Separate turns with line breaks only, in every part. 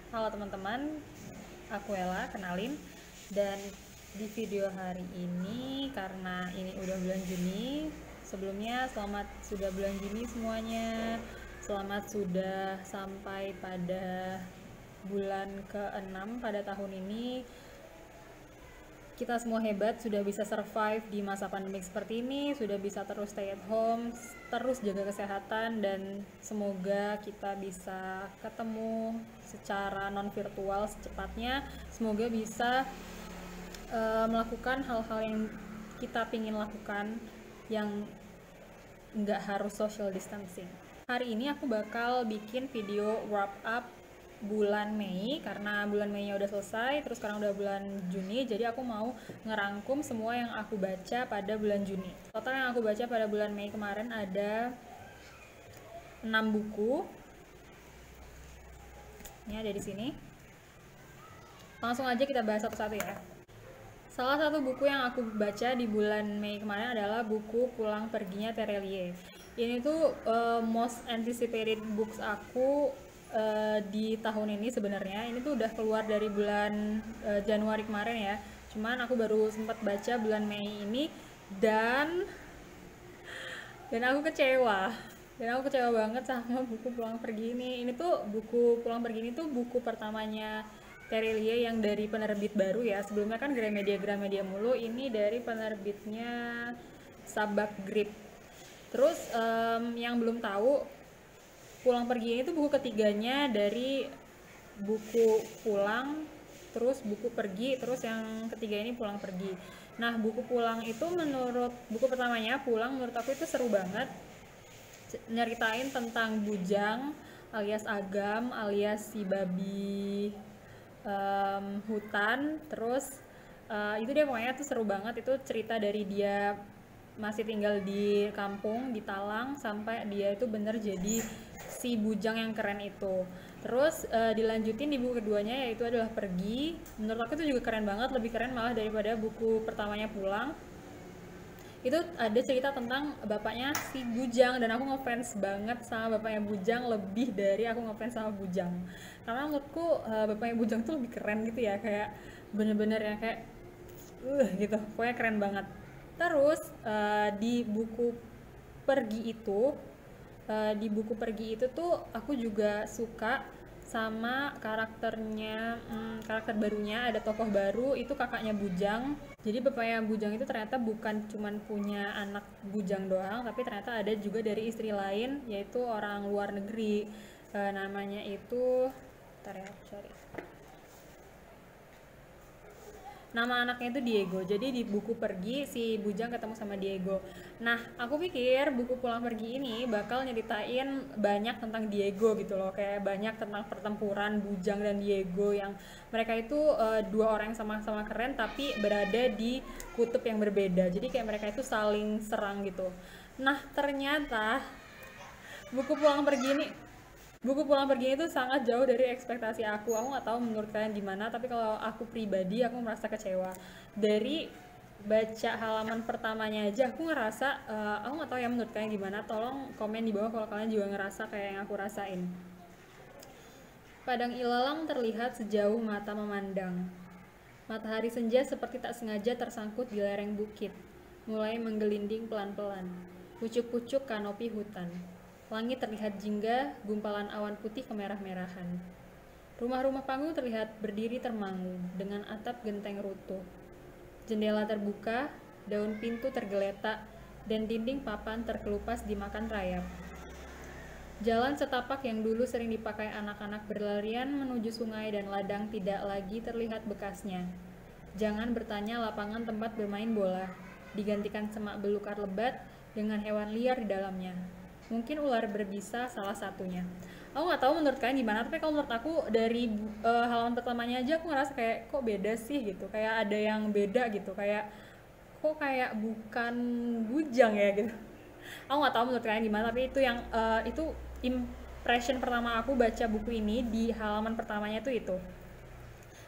Halo teman-teman, aku Ella, kenalin. Dan di video hari ini, karena ini udah bulan Juni, sebelumnya selamat sudah bulan Juni semuanya. Selamat sudah sampai pada bulan ke-6 pada tahun ini. Kita semua hebat, sudah bisa survive di masa pandemik seperti ini, sudah bisa terus stay at home, terus jaga kesehatan, dan semoga kita bisa ketemu secara non virtual secepatnya. Semoga bisa melakukan hal-hal yang kita pingin lakukan yang nggak harus social distancing. Hari ini aku bakal bikin video wrap up bulan Mei, karena bulan Mei nya udah selesai, terus sekarang udah bulan Juni, jadi aku mau ngerangkum semua yang aku baca pada bulan Juni. Total yang aku baca pada bulan Mei kemarin ada 6 buku. Ini ada di sini. Langsung aja kita bahas satu-satu ya. Salah satu buku yang aku baca di bulan Mei kemarin adalah buku Pulang Perginya Terelie. Ini tuh most anticipated books aku di tahun ini sebenarnya. Ini tuh udah keluar dari bulan Januari kemarin ya. Cuman aku baru sempat baca bulan Mei ini dan aku kecewa. Dan aku kecewa banget sama buku Pulang Pergi ini. Ini tuh buku Pulang Pergi ini tuh buku pertamanya Terelie yang dari penerbit baru ya. Sebelumnya kan Gramedia mulu, ini dari penerbitnya Sabak Grip. Terus yang belum tahu, Pulang Pergi ini tuh buku ketiganya dari buku Pulang, terus buku Pergi, terus yang ketiga ini Pulang Pergi. Nah, buku Pulang itu menurut buku pertamanya Pulang, menurut aku itu seru banget. Nyeritain tentang Bujang alias Agam alias si babi hutan. Terus itu dia pokoknya tuh seru banget. Itu cerita dari dia masih tinggal di kampung di Talang sampai dia itu bener jadi si bujang yang keren itu. Terus dilanjutin di buku keduanya, yaitu adalah Pergi. Menurut aku itu juga keren banget, lebih keren malah daripada buku pertamanya Pulang. Itu ada cerita tentang bapaknya si Bujang, dan aku ngefans banget sama bapaknya Bujang lebih dari aku ngefans sama Bujang, karena menurutku bapaknya Bujang tuh lebih keren gitu ya, kayak bener-bener ya kayak gitu, pokoknya keren banget. Terus di buku Pergi itu tuh aku juga suka sama karakternya. Karakter barunya, ada tokoh baru, itu kakaknya Bujang. Jadi bapaknya Bujang itu ternyata bukan cuman punya anak Bujang doang, tapi ternyata ada juga dari istri lain, yaitu orang luar negeri. Namanya itu, ntar ya aku cari. Nama anaknya itu Diego. Jadi di buku Pergi si Bujang ketemu sama Diego. Nah, aku pikir buku Pulang Pergi ini bakal nyeritain banyak tentang Diego gitu loh, kayak banyak tentang pertempuran Bujang dan Diego, yang mereka itu dua orang yang sama-sama keren tapi berada di kutub yang berbeda. Jadi kayak mereka itu saling serang gitu. Nah, ternyata buku Pulang Pergi ini buku Pulang Pergi itu sangat jauh dari ekspektasi aku. Aku nggak tahu menurut kalian gimana, tapi kalau aku pribadi aku merasa kecewa. Dari baca halaman pertamanya aja aku ngerasa, aku nggak tahu ya menurut kalian gimana. Tolong komen di bawah kalau kalian juga ngerasa kayak yang aku rasain. Padang ilalang terlihat sejauh mata memandang. Matahari senja seperti tak sengaja tersangkut di lereng bukit, mulai menggelinding pelan-pelan. Pucuk-pucuk kanopi hutan. Langit terlihat jingga, gumpalan awan putih kemerah-merahan. Rumah-rumah panggung terlihat berdiri termangu, dengan atap genteng runtuh. Jendela terbuka, daun pintu tergeletak, dan dinding papan terkelupas dimakan rayap. Jalan setapak yang dulu sering dipakai anak-anak berlarian menuju sungai dan ladang tidak lagi terlihat bekasnya. Jangan bertanya lapangan tempat bermain bola, digantikan semak belukar lebat dengan hewan liar di dalamnya. Mungkin ular berbisa salah satunya. Aku nggak tahu menurut kalian gimana, tapi kalau menurut aku dari halaman pertamanya aja aku ngerasa kayak kok beda sih gitu, kayak ada yang beda gitu, kayak kok kayak bukan Bujang ya gitu. Aku nggak tahu menurut kalian gimana, tapi itu yang itu impression pertama aku baca buku ini di halaman pertamanya tuh itu.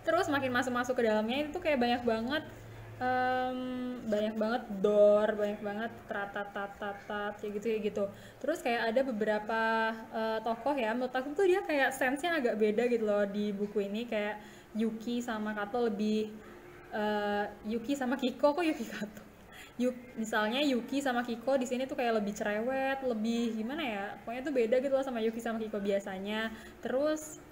Terus makin masuk-masuk ke dalamnya itu kayak banyak banget banyak banget door, banyak banget tatatat kayak gitu. Terus kayak ada beberapa tokoh ya, menurut aku tuh dia kayak sense-nya agak beda gitu loh di buku ini. Kayak Yuki sama Kato lebih Yuki sama Kiko, kok Yuki Kato, misalnya Yuki sama Kiko di sini tuh kayak lebih cerewet, lebih gimana ya, pokoknya tuh beda gitu loh sama Yuki sama Kiko biasanya. Terus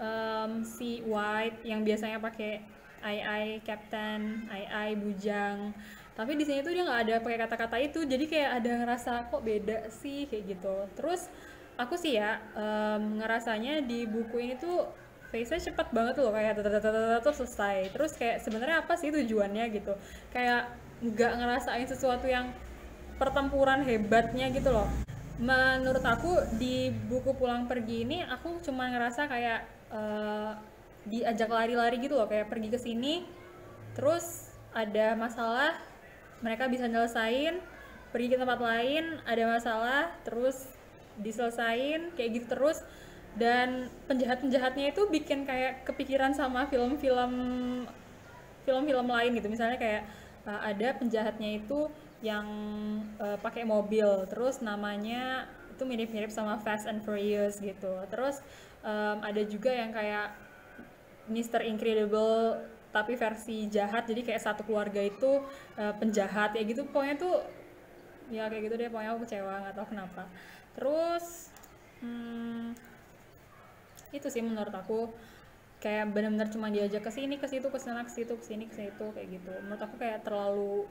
si White yang biasanya pakai ai Captain, ai bujang, tapi di sini tuh dia nggak ada pakai kata-kata itu, jadi kayak ada ngerasa kok beda sih kayak gitu. Terus aku sih ya ngerasanya di buku ini tuh face-nya cepet banget loh, kayak terus selesai. Terus kayak sebenarnya apa sih tujuannya gitu, kayak nggak ngerasain sesuatu yang pertempuran hebatnya gitu loh. Menurut aku di buku Pulang Pergi ini aku cuma ngerasa kayak diajak lari-lari gitu loh, kayak pergi ke sini terus ada masalah mereka bisa nyelesain, pergi ke tempat lain ada masalah terus diselesain kayak gitu terus. Dan penjahat-penjahatnya itu bikin kayak kepikiran sama film-film lain gitu, misalnya kayak ada penjahatnya itu yang pakai mobil terus namanya itu mirip-mirip sama Fast and Furious gitu. Terus ada juga yang kayak Mr. Incredible tapi versi jahat, jadi kayak satu keluarga itu penjahat ya gitu. Pokoknya tuh ya kayak gitu deh, pokoknya aku kecewa nggak tahu kenapa. Terus itu sih menurut aku kayak benar-benar cuma diajak ke sini ke situ ke sana ke situ ke sini ke situ kayak gitu. Menurut aku kayak terlalu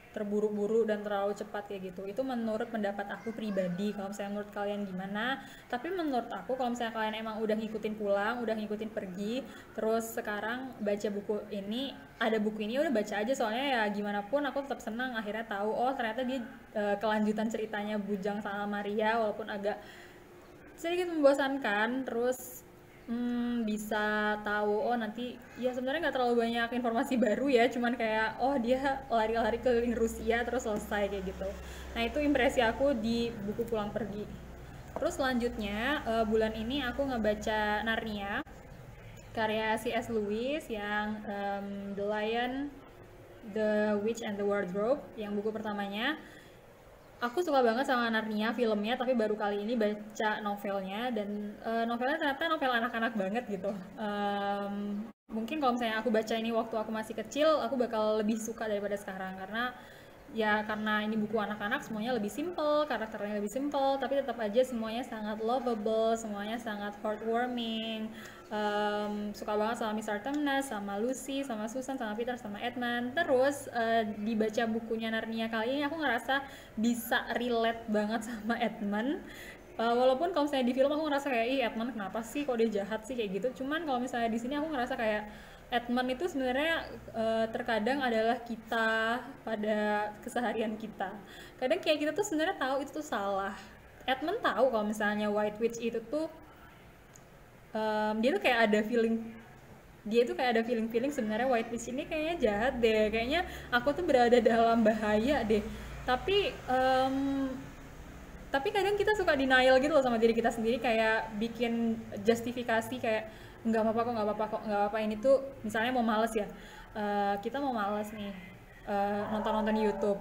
terburu-buru dan terlalu cepat kayak gitu. Itu menurut pendapat aku pribadi. Kalau misalnya menurut kalian gimana? Tapi menurut aku kalau misalnya kalian emang udah ngikutin Pulang, udah ngikutin Pergi, terus sekarang baca buku ini, ada buku ini udah baca aja, soalnya ya gimana pun aku tetap senang akhirnya tahu oh ternyata dia kelanjutan ceritanya Bujang sama Maria, walaupun agak sedikit membosankan. Terus bisa tahu oh nanti ya sebenarnya nggak terlalu banyak informasi baru ya, cuman kayak oh dia lari-lari keliling Rusia terus selesai kayak gitu. Nah itu impresi aku di buku Pulang Pergi. Terus selanjutnya bulan ini aku ngebaca Narnia karya C.S. Lewis yang The Lion, The Witch and the Wardrobe, yang buku pertamanya. Aku suka banget sama Narnia filmnya, tapi baru kali ini baca novelnya, dan novelnya ternyata novel anak-anak banget gitu. Mungkin kalau misalnya aku baca ini waktu aku masih kecil, aku bakal lebih suka daripada sekarang, karena ya karena ini buku anak-anak, semuanya lebih simple, karakternya lebih simple, tapi tetap aja semuanya sangat lovable, semuanya sangat heartwarming. Suka banget sama Miss Artemis, sama Lucy, sama Susan, sama Peter, sama Edmund. Terus dibaca bukunya Narnia kali ini aku ngerasa bisa relate banget sama Edmund. Walaupun kalau misalnya di film aku ngerasa kayak ih Edmund kenapa sih kok dia jahat sih kayak gitu. Cuman kalau misalnya di sini aku ngerasa kayak Edmund itu sebenarnya terkadang adalah kita pada keseharian kita. Kadang kayak kita tuh sebenarnya tahu itu tuh salah. Edmund tahu kalau misalnya White Witch itu tuh dia tuh kayak ada feeling, dia tuh kayak ada feeling sebenarnya White Witch ini kayaknya jahat deh, kayaknya aku tuh berada dalam bahaya deh. Tapi kadang kita suka denial gitu loh sama diri kita sendiri, kayak bikin justifikasi kayak nggak apa-apa kok, nggak apa-apa kok, nggak apa-apa. Ini tuh misalnya mau males ya, kita mau males nih nonton-nonton YouTube,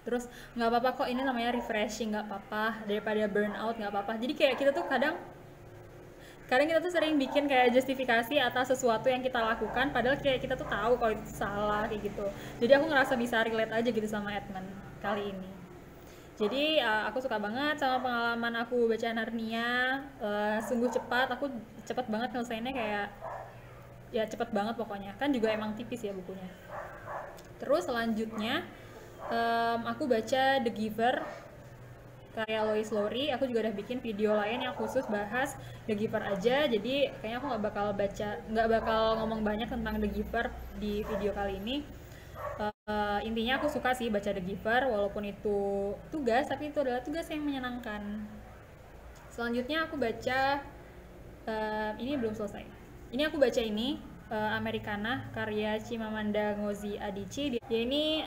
terus nggak apa-apa kok, ini namanya refreshing, nggak apa-apa, daripada burnout nggak apa-apa. Jadi kayak kita tuh kadang kita tuh sering bikin kayak justifikasi atas sesuatu yang kita lakukan, padahal kayak kita tuh tahu kalau itu salah kayak gitu. Jadi aku ngerasa bisa relate aja gitu sama Edmund kali ini. Jadi aku suka banget sama pengalaman aku baca Narnia. Sungguh cepat, aku cepat banget nyelesainnya, kayak ya cepet banget pokoknya, kan juga emang tipis ya bukunya. Terus selanjutnya aku baca The Giver karya Lois Lowry. Aku juga udah bikin video lain yang khusus bahas The Giver aja, jadi kayaknya aku nggak bakal ngomong banyak tentang The Giver di video kali ini. Intinya aku suka sih baca The Giver, walaupun itu tugas, tapi itu adalah tugas yang menyenangkan. Selanjutnya aku baca ini belum selesai. Ini aku baca ini Americana karya Chimamanda Ngozi Adichie. Dia ini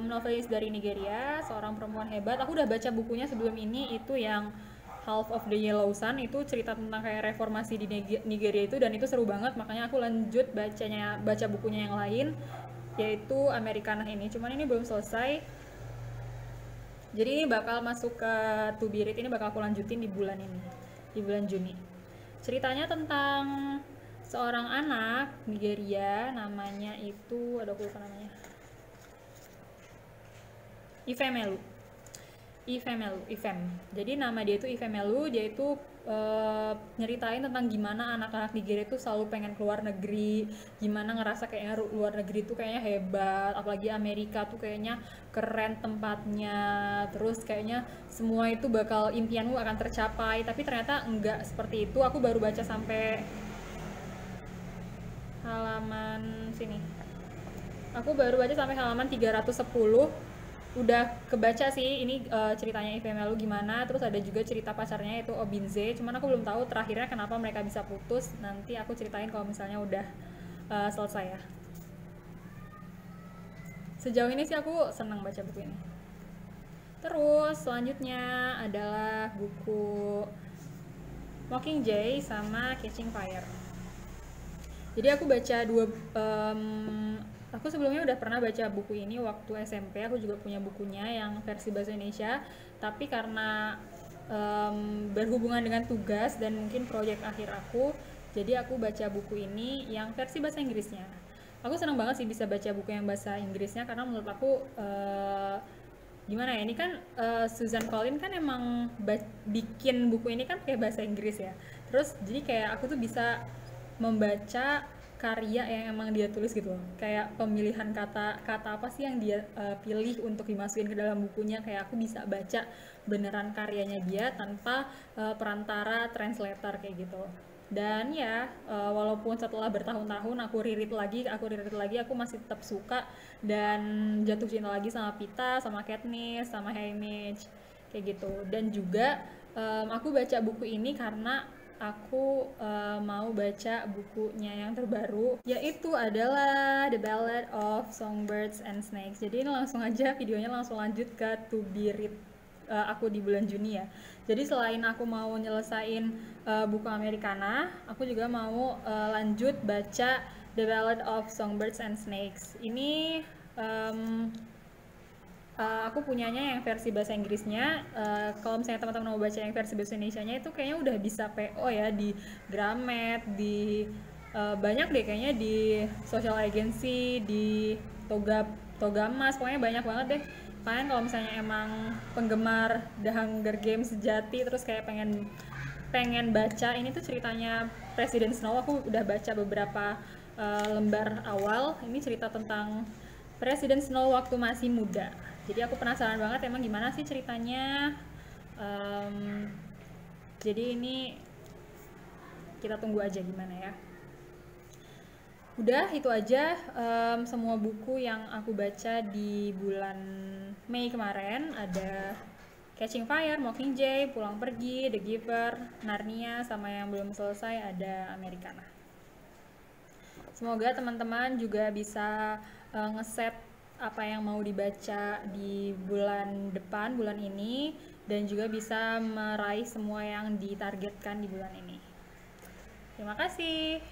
novelis dari Nigeria, seorang perempuan hebat. Aku udah baca bukunya sebelum ini, itu yang Half of the Yellow Sun, itu cerita tentang kayak reformasi di Nigeria itu, dan itu seru banget, makanya aku lanjut baca bukunya yang lain. yaitu Amerikanah ini. Cuman ini belum selesai. Jadi ini bakal masuk ke To Be Read, ini bakal aku lanjutin di bulan ini, di bulan Juni. Ceritanya tentang seorang anak Nigeria, namanya itu, aku lupa namanya, Ifem. Jadi nama dia itu Ifemelu, dia itu nyeritain tentang gimana anak-anak Nigeria itu selalu pengen keluar negeri, gimana ngerasa kayaknya luar negeri itu kayaknya hebat, apalagi Amerika tuh kayaknya keren tempatnya, terus kayaknya semua itu bakal impianmu akan tercapai, tapi ternyata enggak seperti itu. Aku baru baca sampai halaman sini. Aku baru baca sampai halaman 310. Udah kebaca sih ini ceritanya Ifemelu gimana, terus ada juga cerita pacarnya itu Obinze, cuman aku belum tahu terakhirnya kenapa mereka bisa putus. Nanti aku ceritain kalau misalnya udah selesai ya. Sejauh ini sih aku senang baca buku ini. Terus selanjutnya adalah buku Mockingjay sama Catching Fire. Jadi aku baca aku sebelumnya udah pernah baca buku ini waktu SMP. Aku juga punya bukunya yang versi bahasa Indonesia, tapi karena berhubungan dengan tugas dan mungkin proyek akhir aku, jadi aku baca buku ini yang versi bahasa Inggrisnya. Aku senang banget sih bisa baca buku yang bahasa Inggrisnya, karena menurut aku gimana ya, ini kan Susan Collins kan emang bikin buku ini kan kayak bahasa Inggris ya. Terus jadi kayak aku tuh bisa membaca karya yang emang dia tulis gitu loh. Kayak pemilihan kata apa sih yang dia pilih untuk dimasukin ke dalam bukunya, kayak aku bisa baca beneran karyanya dia tanpa perantara translator kayak gitu. Dan ya walaupun setelah bertahun-tahun aku reread lagi, aku masih tetap suka dan jatuh cinta lagi sama Pita, sama Katniss, sama Haymitch kayak gitu. Dan juga aku baca buku ini karena aku mau baca bukunya yang terbaru, yaitu adalah The Ballad of Songbirds and Snakes. Jadi ini langsung aja videonya langsung lanjut ke To Be Read aku di bulan Juni ya. Jadi selain aku mau nyelesain buku Americana, aku juga mau lanjut baca The Ballad of Songbirds and Snakes. Ini aku punyanya yang versi bahasa Inggrisnya. Kalau misalnya teman-teman mau baca yang versi bahasa Indonesianya itu kayaknya udah bisa PO ya di Gramet, di banyak deh kayaknya, di Social Agency, di Togamas, pokoknya banyak banget deh. Kalian kalau misalnya emang penggemar The Hunger Games sejati, terus kayak pengen baca ini tuh ceritanya Presiden Snow, aku udah baca beberapa lembar awal. Ini cerita tentang Presiden Snow waktu masih muda. Jadi aku penasaran banget emang gimana sih ceritanya. Jadi ini kita tunggu aja gimana ya. Udah itu aja semua buku yang aku baca di bulan Mei kemarin. Ada Catching Fire, Mockingjay, Pulang Pergi, The Giver, Narnia, sama yang belum selesai ada Americana. Semoga teman-teman juga bisa ngeset apa yang mau dibaca di bulan depan, bulan ini, dan juga bisa meraih semua yang ditargetkan di bulan ini. Terima kasih.